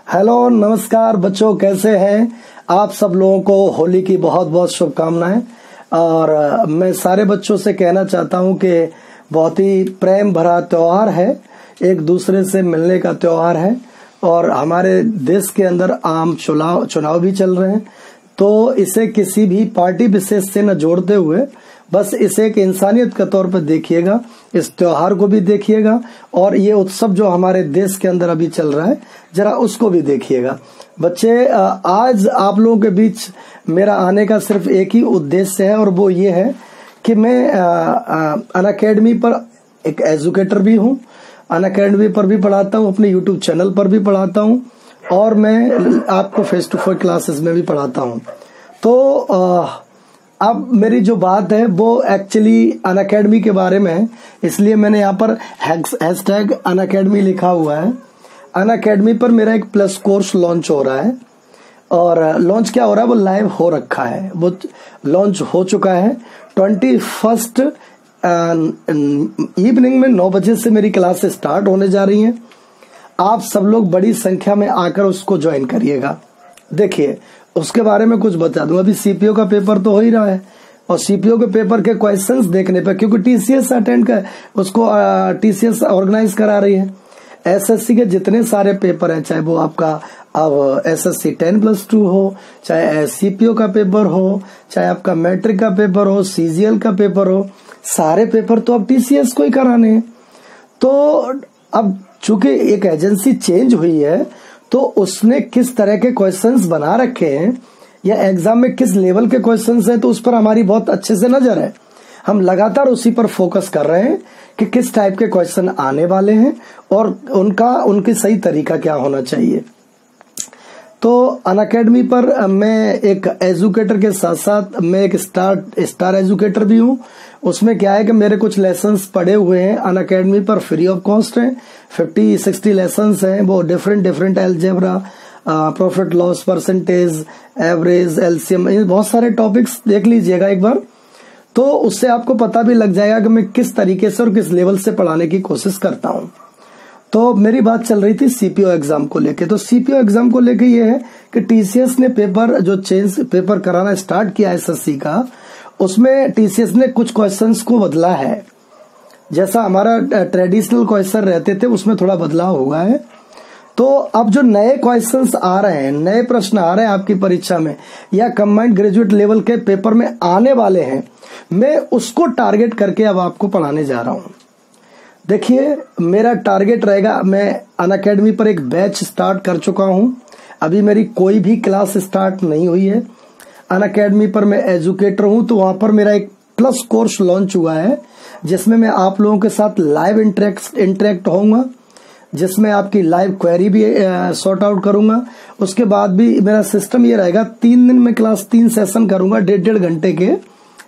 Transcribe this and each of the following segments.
Hello नमस्कार बच्चों, कैसे हैं आप सब लोगों को होली की बहुत बहुत शुभकामनाएं। और मैं सारे बच्चों से कहना चाहता हूं कि बहुत ही प्रेम भरा त्योहार है, एक दूसरे से मिलने का त्योहार है। और हमारे देश के अंदर आम चुनाव भी चल रहे हैं, तो इसे किसी भी पार्टी विशेष से न जोड़ते हुए बस इसे एक इंसानियत के तौर पर देखिएगा, इस त्योहार को भी देखिएगा और ये उत्सव जो हमारे देश के अंदर अभी चल रहा है जरा उसको भी देखिएगा। बच्चे, आज आप लोगों के बीच मेरा आने का सिर्फ एक ही उद्देश्य है और वो ये है कि मैं अनअकैडमी पर एक एजुकेटर भी हूँ, अनअकैडमी पर भी पढ़ाता हूँ, अपने यूट्यूब चैनल पर भी पढ़ाता हूँ और मैं आपको फेस टू फेस क्लासेस में भी पढ़ाता हूँ। तो अब मेरी जो बात है वो एक्चुअली अनअकैडमी के बारे में है, इसलिए मैंने यहाँ पर हैशटैग अनअकैडमी लिखा हुआ है। अनअकैडमी पर मेरा एक प्लस कोर्स लॉन्च हो रहा है और लॉन्च क्या हो रहा है, वो लाइव हो रखा है, वो लॉन्च हो चुका है। 21 इवनिंग में 9 बजे से मेरी क्लास स्टार्ट होने जा रही हैं। आप सब लोग बड़ी संख्या में आकर उसको ज्वाइन करिएगा। देखिए, उसके बारे में कुछ बता दूं, अभी सीपीओ का पेपर तो हो ही रहा है और सीपीओ के पेपर के क्वेश्चंस देखने पर, क्योंकि टीसीएस अटेंड कर उसको टीसीएस ऑर्गेनाइज करा रही है। एसएससी के जितने सारे पेपर हैं, चाहे वो आपका अब एसएससी 10+2 हो, चाहे सीपीओ का पेपर हो, चाहे आपका मैट्रिक का पेपर हो, सीजीएल का पेपर हो, सारे पेपर तो अब टीसीएस को ही कराने हैं। तो अब चूंकि एक एजेंसी चेंज हुई है तो उसने किस तरह के क्वेश्चंस बना रखे हैं या एग्जाम में किस लेवल के क्वेश्चंस हैं, तो उस पर हमारी बहुत अच्छे से नजर है। हम लगातार उसी पर फोकस कर रहे हैं कि किस टाइप के क्वेश्चन आने वाले हैं और उनकी सही तरीका क्या होना चाहिए। तो अनअकैडमी पर मैं एक एजुकेटर के साथ साथ मैं एक स्टार एजुकेटर भी हूँ। उसमें क्या है कि मेरे कुछ लेसन्स पड़े हुए हैं अनअकैडमी पर, फ्री ऑफ कॉस्ट हैं। 50-60 लेसन्स हैं, वो different algebra, profit loss, percentage, average, LCM, बहुत सारे टॉपिक्स देख लीजिएगा एक बार, तो उससे आपको पता भी लग जाएगा कि मैं किस तरीके से और किस लेवल से पढ़ाने की कोशिश करता हूँ। तो मेरी बात चल रही थी सीपीओ एग्जाम को लेके। तो सीपीओ एग्जाम को लेके ये है कि टीसीएस ने पेपर कराना स्टार्ट किया एसएससी का, उसमें टीसीएस ने कुछ क्वेश्चंस को बदला है। जैसा हमारा ट्रेडिशनल क्वेश्चन रहते थे उसमें थोड़ा बदलाव हुआ है। तो अब जो नए क्वेश्चंस आ रहे हैं, नए प्रश्न आ रहे हैं आपकी परीक्षा में या कंबाइंड ग्रेजुएट लेवल के पेपर में आने वाले हैं, मैं उसको टारगेट करके अब आपको पढ़ाने जा रहा हूं। देखिए, मेरा टारगेट रहेगा, मैं अनअकैडमी पर एक बैच स्टार्ट कर चुका हूं, अभी मेरी कोई भी क्लास स्टार्ट नहीं हुई है। अनअकैडमी पर मैं एजुकेटर हूं, तो वहां पर मेरा एक प्लस कोर्स लॉन्च हुआ है जिसमें मैं आप लोगों के साथ लाइव इंटरेक्ट होऊंगा, जिसमें आपकी लाइव क्वेरी भी सॉर्ट आउट करूंगा। उसके बाद भी मेरा सिस्टम ये रहेगा, 3 दिन में क्लास 3 सेशन करूंगा 1.5 घंटे के,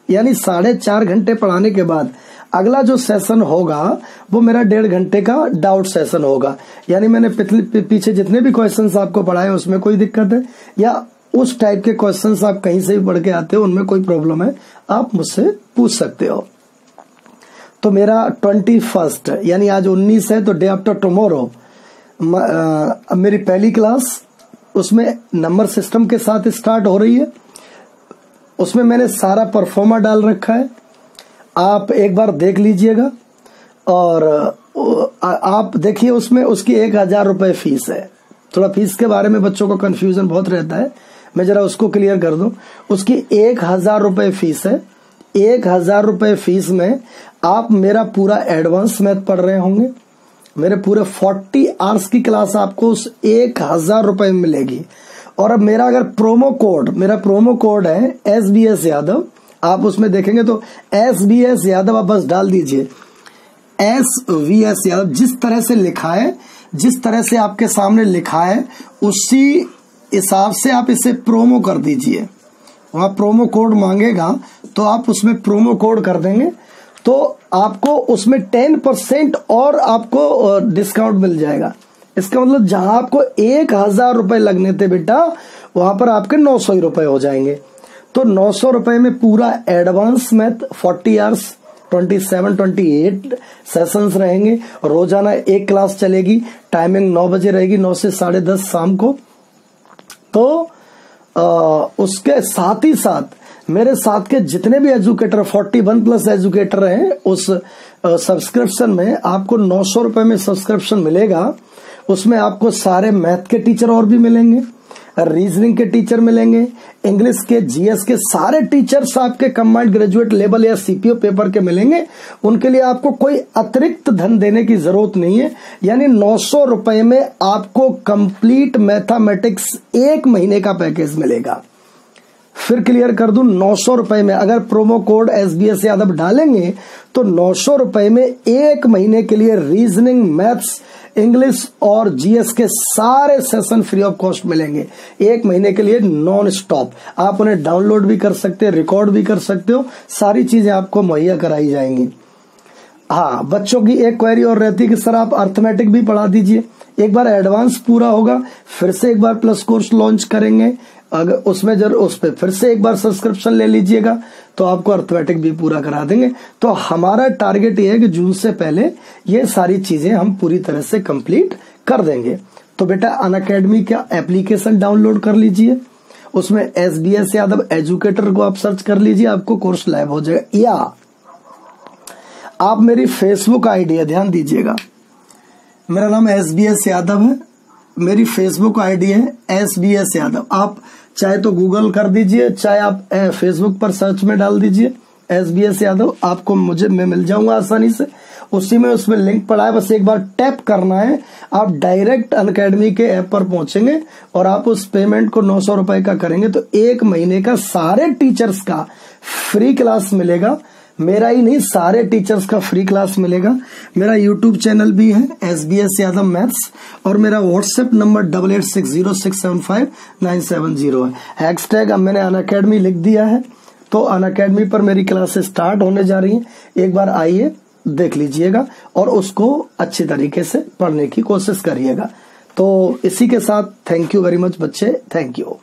यानी 4.5 घंटे पढ़ाने के बाद अगला जो सेशन होगा वो मेरा 1.5 घंटे का डाउट सेशन होगा। यानी मैंने पीछे जितने भी क्वेश्चंस आपको पढ़ाए उसमें कोई दिक्कत है या उस टाइप के क्वेश्चंस आप कहीं से भी पढ़ के आते हो उनमें कोई प्रॉब्लम है, आप मुझसे पूछ सकते हो। तो मेरा 21 यानी आज 19 है, तो डे आफ्टर टुमारो मेरी पहली क्लास उसमें नंबर सिस्टम के साथ स्टार्ट हो रही है। उसमें मैंने सारा परफॉर्मा डाल रखा है, आप एक बार देख लीजिएगा और आप देखिए उसमें उसकी 1000 रुपए फीस है। थोड़ा फीस के बारे में बच्चों को कंफ्यूजन बहुत रहता है, मैं जरा उसको क्लियर कर दूं। उसकी 1000 रुपए फीस है। 1000 रुपए फीस में आप मेरा पूरा एडवांस मैथ पढ़ रहे होंगे, मेरे पूरे 40 आवर्स की क्लास आपको उस 1000 रुपए में मिलेगी। और अब मेरा अगर प्रोमो कोड है SBS यादव, आप उसमें देखेंगे तो SBS यादव आप बस डाल दीजिए, SVS यादव, जिस तरह से लिखा है, जिस तरह से आपके सामने लिखा है उसी हिसाब से आप इसे प्रोमो कर दीजिए। वहां प्रोमो कोड मांगेगा तो आप उसमें प्रोमो कोड कर देंगे तो आपको उसमें 10% और आपको डिस्काउंट मिल जाएगा। इसका मतलब जहां आपको 1000 रुपए लगने थे बेटा, वहां पर आपके 900 रुपए हो जाएंगे। तो 900 रुपए में पूरा एडवांस मैथ 40 आवर्स 27-28 सेशंस रहेंगे। रोजाना एक क्लास चलेगी, टाइमिंग 9 बजे रहेगी, 9 से 10:30 शाम को। तो उसके साथ ही साथ मेरे साथ के जितने भी एजुकेटर 41+ एजुकेटर हैं, उस सब्सक्रिप्शन में आपको 900 रुपए में सब्सक्रिप्शन मिलेगा। उसमें आपको सारे मैथ के टीचर और भी मिलेंगे, रीजनिंग के टीचर मिलेंगे, इंग्लिश के, जीएस के सारे टीचर्स आपके कंबाइंड ग्रेजुएट लेवल या सीपीओ पेपर के मिलेंगे। उनके लिए आपको कोई अतिरिक्त धन देने की जरूरत नहीं है। यानी 900 रुपए में आपको कंप्लीट मैथमेटिक्स 1 महीने का पैकेज मिलेगा। फिर क्लियर कर दूं, 900 रुपए में अगर प्रोमो कोड SBS यादव डालेंगे तो 900 रुपए में 1 महीने के लिए रीजनिंग, मैथ्स, इंग्लिश और जीएस के सारे सेशन फ्री ऑफ कॉस्ट मिलेंगे 1 महीने के लिए नॉन स्टॉप। आप उन्हें डाउनलोड भी कर सकते हैं, रिकॉर्ड भी कर सकते हो, सारी चीजें आपको मुहैया कराई जाएंगी। हाँ, बच्चों की एक क्वेरी और रहती है कि सर आप अर्थमेटिक भी पढ़ा दीजिए। एक बार एडवांस पूरा होगा, फिर से एक बार प्लस कोर्स लॉन्च करेंगे, अगर उसमें जरूर उस पर फिर से एक बार सब्सक्रिप्शन ले लीजिएगा तो आपको अर्थमेटिक भी पूरा करा देंगे। तो हमारा टारगेट ये है कि जून से पहले ये सारी चीजें हम पूरी तरह से कंप्लीट कर देंगे। तो बेटा अनअकैडमी का एप्लीकेशन डाउनलोड कर लीजिए, उसमें SBS यादव एजुकेटर को आप सर्च कर लीजिए, आपको कोर्स लाइव हो जाएगा। या आप मेरी फेसबुक आईडी है, ध्यान दीजिएगा, मेरा नाम SBS यादव है, मेरी फेसबुक आईडी है SBS यादव। आप चाहे तो गूगल कर दीजिए, चाहे आप फेसबुक पर सर्च में डाल दीजिए SBS यादव, आपको मैं मिल जाऊंगा आसानी से। उसी में उसमें लिंक पड़ा है, बस एक बार टैप करना है, आप डायरेक्ट अनअकैडमी के ऐप पर पहुंचेंगे और आप उस पेमेंट को 900 रुपए का करेंगे तो 1 महीने का सारे टीचर्स का फ्री क्लास मिलेगा। मेरा ही नहीं, सारे टीचर्स का फ्री क्लास मिलेगा। मेरा यूट्यूब चैनल भी है SBS यादव मैथ्स और मेरा व्हाट्सएप नंबर 8860675970 है। हैशटैग अब मैंने अनअकैडमी लिख दिया है। तो अनअकैडमी पर मेरी क्लासेस स्टार्ट होने जा रही हैं, एक बार आइए देख लीजिएगा और उसको अच्छी तरीके से पढ़ने की कोशिश करिएगा। तो इसी के साथ थैंक यू वेरी मच बच्चे, थैंक यू।